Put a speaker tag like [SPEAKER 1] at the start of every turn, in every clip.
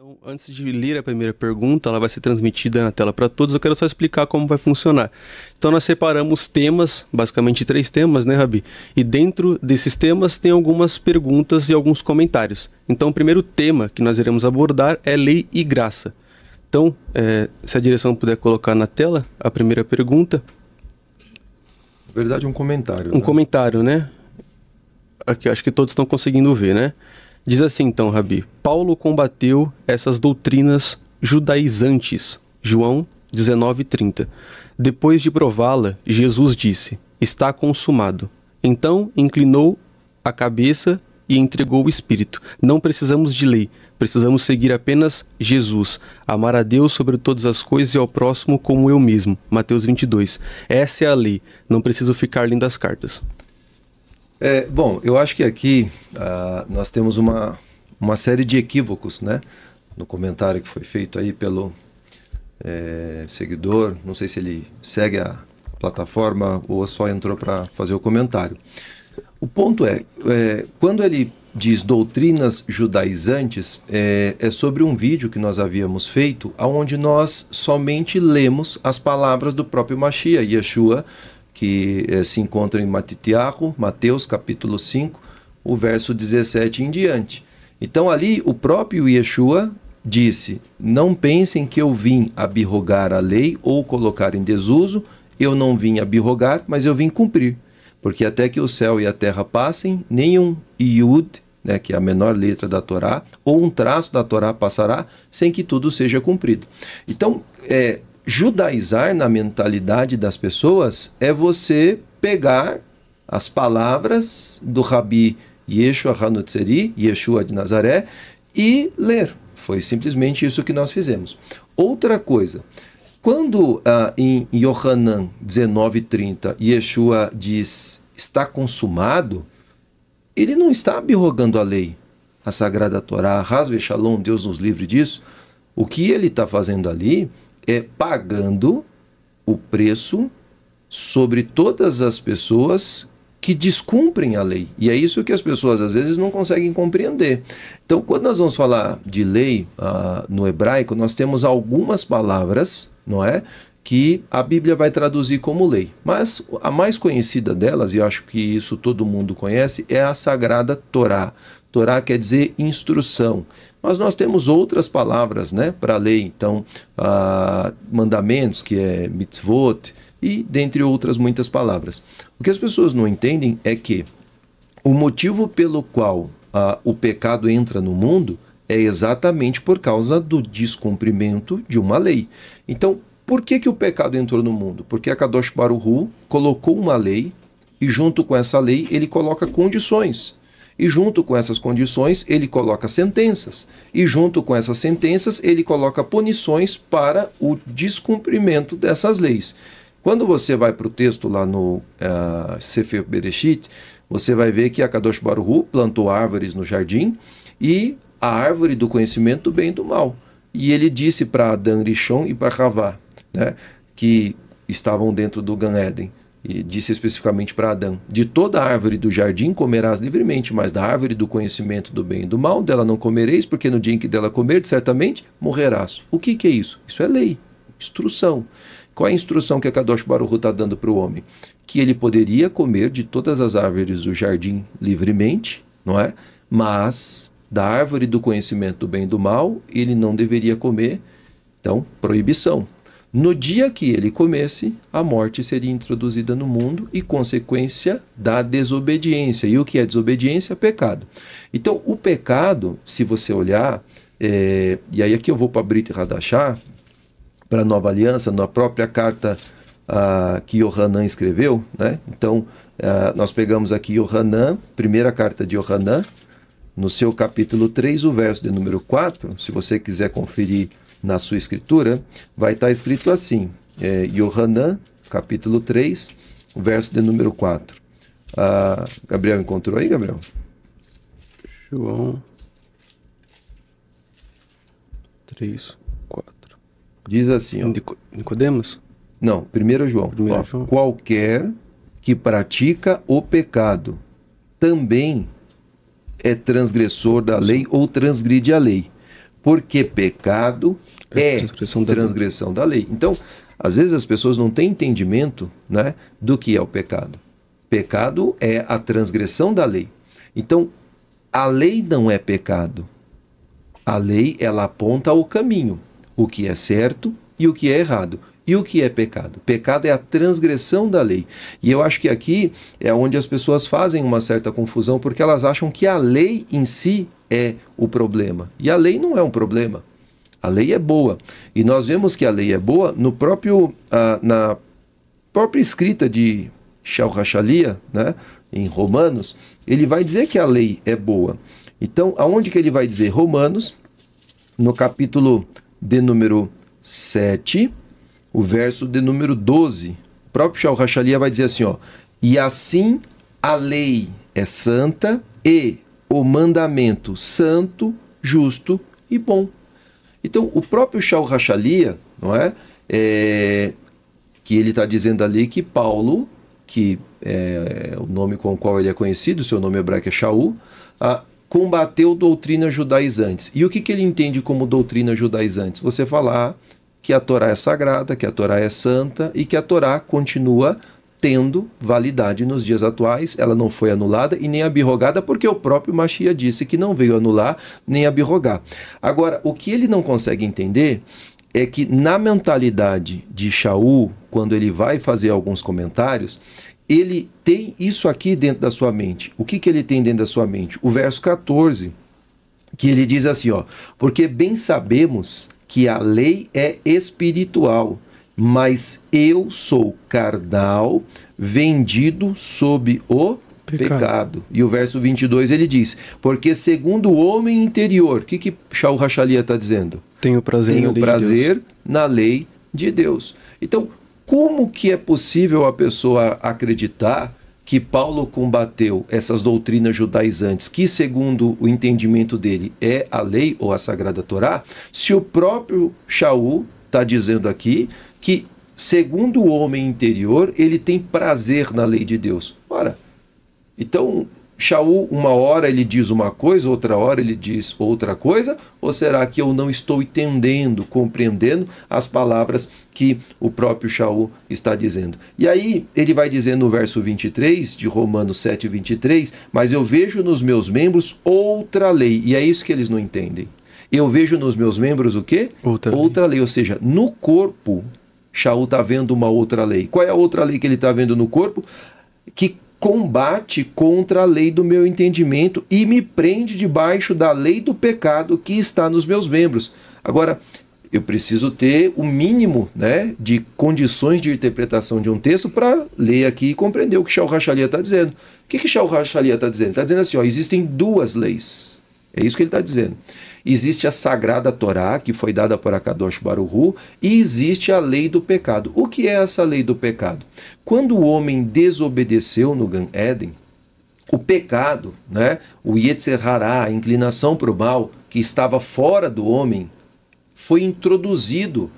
[SPEAKER 1] Então, antes de ler a primeira pergunta, ela vai ser transmitida na tela para todos. Eu quero só explicar como vai funcionar. Então, nós separamos temas, basicamente 3 temas, né, Rabi? E dentro desses temas tem algumas perguntas e alguns comentários. Então, o primeiro tema que nós iremos abordar é lei e graça. Então, se a direção puder colocar na tela a primeira pergunta.
[SPEAKER 2] Na verdade, um comentário.
[SPEAKER 1] Um comentário, né? Aqui, acho que todos estão conseguindo ver, né? Diz assim então, Rabi: Paulo combateu essas doutrinas judaizantes. João 19:30. Depois de prová-la, Jesus disse: está consumado. Então inclinou a cabeça e entregou o Espírito. Não precisamos de lei, precisamos seguir apenas Jesus. Amar a Deus sobre todas as coisas e ao próximo como eu mesmo. Mateus 22. Essa é a lei, não preciso ficar lendo as cartas.
[SPEAKER 2] Bom, eu acho que aqui nós temos uma série de equívocos, né? No comentário que foi feito aí pelo seguidor, não sei se ele segue a plataforma ou só entrou para fazer o comentário. O ponto quando ele diz doutrinas judaizantes, é sobre um vídeo que nós havíamos feito, onde nós somente lemos as palavras do próprio Mashiach, Yeshua, que se encontra em Matitiahu, Mateus capítulo 5, o verso 17 em diante. Então ali o próprio Yeshua disse: não pensem que eu vim abrogar a lei ou colocar em desuso, eu não vim abrogar, mas eu vim cumprir. Porque até que o céu e a terra passem, nenhum Yud, né, que é a menor letra da Torá, ou um traço da Torá passará, sem que tudo seja cumprido. Então, judaizar na mentalidade das pessoas é você pegar as palavras do Rabi Yeshua Hanutzeri, Yeshua de Nazaré, e ler. Foi simplesmente isso que nós fizemos. Outra coisa, quando em Yohanan 19:30 Yeshua diz está consumado, ele não está abrogando a lei, a Sagrada Torá, Hasve Shalom, Deus nos livre disso. O que ele está fazendo ali é pagando o preço sobre todas as pessoas que descumprem a lei. E é isso que as pessoas às vezes não conseguem compreender. Então, quando nós vamos falar de lei no hebraico, nós temos algumas palavras, não é, que a Bíblia vai traduzir como lei. Mas a mais conhecida delas, e eu acho que isso todo mundo conhece, é a Sagrada Torá. Torá quer dizer instrução. Mas nós temos outras palavras, né, para a lei. Então, mandamentos, que é mitzvot, e dentre outras muitas palavras. O que as pessoas não entendem é que o motivo pelo qual o pecado entra no mundo é exatamente por causa do descumprimento de uma lei. Então, por que o pecado entrou no mundo? Porque a Kadosh Baruch Hu colocou uma lei e junto com essa lei ele coloca condições. E junto com essas condições, ele coloca sentenças. E junto com essas sentenças, ele coloca punições para o descumprimento dessas leis. Quando você vai para o texto lá no Sefer Bereshit, você vai ver que a Kadosh Baruch Hu plantou árvores no jardim e a árvore do conhecimento do bem e do mal. E ele disse para Adão Rishon e para Havá, né, que estavam dentro do Gan Eden, e disse especificamente para Adão: de toda a árvore do jardim comerás livremente, mas da árvore do conhecimento do bem e do mal, dela não comereis, porque no dia em que dela comerdes, certamente morrerás. O que é isso? Isso é lei, instrução. Qual é a instrução que a Kadosh Baruch Hu está dando para o homem? Que ele poderia comer de todas as árvores do jardim livremente, não é? Mas da árvore do conhecimento do bem e do mal, ele não deveria comer. Então, proibição. No dia que ele comesse, a morte seria introduzida no mundo e consequência da desobediência. E o que é desobediência? Pecado. Então, o pecado, se você olhar, e aí aqui eu vou para Brit Hadashah, para a Nova Aliança, na própria carta que Yohanan escreveu, né? Então, nós pegamos aqui Yohanan, primeira carta de Yohanan, no seu capítulo 3, o verso de número 4, se você quiser conferir na sua escritura, vai estar escrito assim, Yohanan, capítulo 3, o verso de número 4. Gabriel encontrou aí, Gabriel?
[SPEAKER 1] João 3, 4.
[SPEAKER 2] Diz assim, ó.
[SPEAKER 1] Nicodemos?
[SPEAKER 2] Não, 1 João.
[SPEAKER 1] João.
[SPEAKER 2] Qualquer que pratica o pecado também é transgressor da lei ou transgride a lei. porque pecado é transgressão da lei. Então, às vezes as pessoas não têm entendimento, né, do que é o pecado. Pecado é a transgressão da lei. Então, a lei não é pecado. A lei, ela aponta o caminho, o que é certo e o que é errado. E o que é pecado? Pecado é a transgressão da lei. E eu acho que aqui é onde as pessoas fazem uma certa confusão, porque elas acham que a lei em si é o problema. E a lei não é um problema. A lei é boa. E nós vemos que a lei é boa no próprio, na própria escrita de Shaul HaShaliah, né, em Romanos, ele vai dizer que a lei é boa. Então, aonde que ele vai dizer? Romanos, no capítulo de número 7, o verso de número 12. O próprio Shaul HaShaliah vai dizer assim, ó: e assim a lei é santa e o mandamento santo, justo e bom. Então, o próprio Shaul HaShaliah, não é? Que ele está dizendo ali que Paulo, que é o nome com o qual ele é conhecido, seu nome hebraico é Shaul, combateu doutrinas judaizantes. E o que ele entende como doutrina judaizantes? Você falar que a Torá é sagrada, que a Torá é santa e que a Torá continua tendo validade nos dias atuais. Ela não foi anulada e nem abrogada, porque o próprio Mashiach disse que não veio anular nem abrogar. Agora, o que ele não consegue entender é que na mentalidade de Shaul, quando ele vai fazer alguns comentários, ele tem isso aqui dentro da sua mente. O que ele tem dentro da sua mente? O verso 14, que ele diz assim, ó: porque bem sabemos que a lei é espiritual, mas eu sou carnal, vendido sob o pecado. E o verso 22 ele diz: porque segundo o homem interior, o que Shaul HaShaliah está dizendo?
[SPEAKER 1] Tenho prazer
[SPEAKER 2] na lei de Deus. Então, como que é possível a pessoa acreditar que Paulo combateu essas doutrinas judaizantes, que segundo o entendimento dele é a lei ou a Sagrada Torá, se o próprio Shaul está dizendo aqui que segundo o homem interior ele tem prazer na lei de Deus? Ora, então Shaul, uma hora ele diz uma coisa, outra hora ele diz outra coisa, ou será que eu não estou entendendo, compreendendo as palavras que o próprio Shaul está dizendo? E aí ele vai dizer no verso 23 de Romanos 7, 23, mas eu vejo nos meus membros outra lei, e é isso que eles não entendem. Eu vejo nos meus membros o quê? Outra lei, ou seja, no corpo, Shaul está vendo uma outra lei. Qual é a outra lei que ele está vendo no corpo? Que combate contra a lei do meu entendimento e me prende debaixo da lei do pecado que está nos meus membros. Agora, eu preciso ter o mínimo, né, de condições de interpretação de um texto para ler aqui e compreender o que Shaul HaShaliah está dizendo. O que Shaul HaShaliah está dizendo? Está dizendo assim, ó, existem duas leis. É isso que ele está dizendo. Existe a Sagrada Torá, que foi dada por Akadosh Baruch Hu, e existe a lei do pecado. O que é essa lei do pecado? Quando o homem desobedeceu no Gan Éden, o pecado, né, o Yetzer Hará, a inclinação para o mal, que estava fora do homem, foi introduzido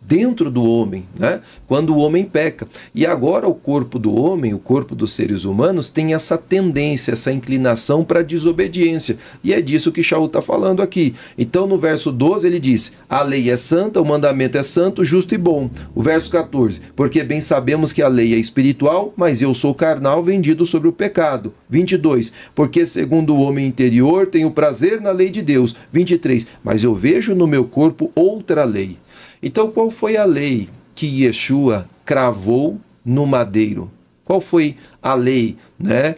[SPEAKER 2] dentro do homem, né? Quando o homem peca. E agora o corpo do homem, o corpo dos seres humanos, tem essa tendência, essa inclinação para a desobediência. E é disso que Shaul está falando aqui. Então no verso 12 ele diz: a lei é santa, o mandamento é santo, justo e bom. O verso 14: porque bem sabemos que a lei é espiritual, mas eu sou carnal, vendido sobre o pecado. 22: porque segundo o homem interior tenho prazer na lei de Deus. 23: mas eu vejo no meu corpo outra lei. Então, qual foi a lei que Yeshua cravou no madeiro? Qual foi a lei, né,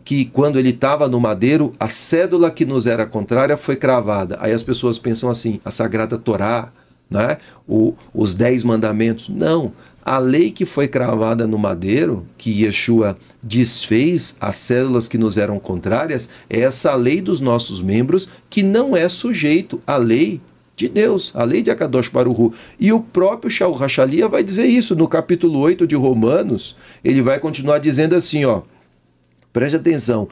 [SPEAKER 2] que quando ele estava no madeiro, a cédula que nos era contrária foi cravada? Aí as pessoas pensam assim, a Sagrada Torá, né, os 10 mandamentos. Não, a lei que foi cravada no madeiro, que Yeshua desfez as células que nos eram contrárias, é essa lei dos nossos membros que não é sujeito à lei de Deus, a lei de Akadosh Baruch Hu. E o próprio Shaul HaShaliah vai dizer isso no capítulo 8 de Romanos. Ele vai continuar dizendo assim, ó, preste atenção,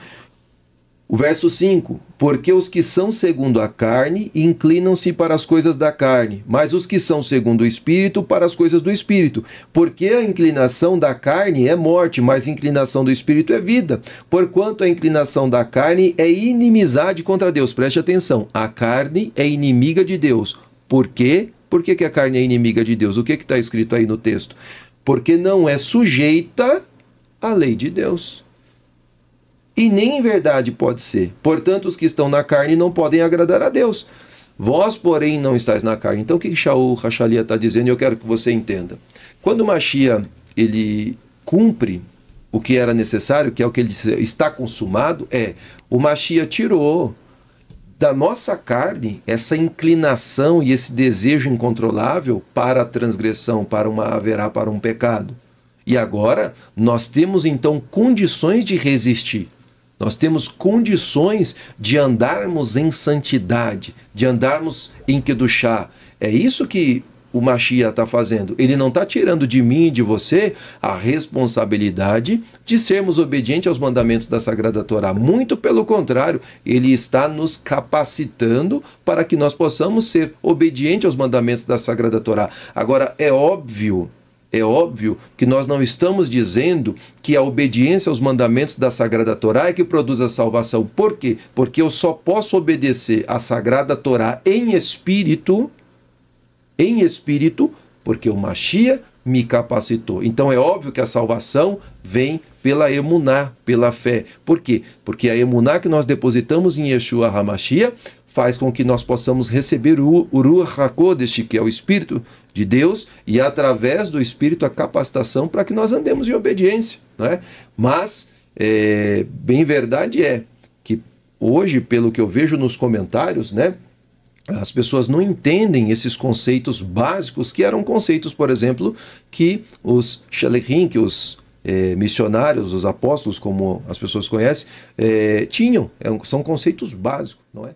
[SPEAKER 2] o verso 5, Porque os que são segundo a carne inclinam-se para as coisas da carne, mas os que são segundo o Espírito para as coisas do Espírito. Porque a inclinação da carne é morte, mas a inclinação do Espírito é vida. Porquanto a inclinação da carne é inimizade contra Deus. Preste atenção, a carne é inimiga de Deus. Por quê? Por que a carne é inimiga de Deus? O que está escrito aí no texto? Porque não é sujeita à lei de Deus. E nem em verdade pode ser. Portanto, os que estão na carne não podem agradar a Deus. Vós, porém, não estáis na carne. Então, o que Shaul Hachalia está dizendo? Eu quero que você entenda. Quando o Mashiach, ele cumpre o que era necessário, que é o que ele disse, está consumado, o Mashiach tirou da nossa carne essa inclinação e esse desejo incontrolável para a transgressão, para um pecado. E agora, nós temos, então, condições de resistir. Nós temos condições de andarmos em santidade, de andarmos em Kedushá. É isso que o Mashiach está fazendo. Ele não está tirando de mim e de você a responsabilidade de sermos obedientes aos mandamentos da Sagrada Torá. Muito pelo contrário, ele está nos capacitando para que nós possamos ser obedientes aos mandamentos da Sagrada Torá. Agora, é óbvio que nós não estamos dizendo que a obediência aos mandamentos da Sagrada Torá é que produz a salvação. Por quê? Porque eu só posso obedecer à Sagrada Torá em espírito, porque o Mashiach me capacitou. Então é óbvio que a salvação vem pela emuná, pela fé. Por quê? Porque a emuná que nós depositamos em Yeshua HaMashiach faz com que nós possamos receber o Ruach HaKodesh, que é o Espírito de Deus, e através do Espírito a capacitação para que nós andemos em obediência. Né? Mas, bem verdade é que hoje, pelo que eu vejo nos comentários, né, as pessoas não entendem esses conceitos básicos, que eram conceitos, por exemplo, que os Shalechim, que os missionários, os apóstolos, como as pessoas conhecem, tinham. São conceitos básicos, não é?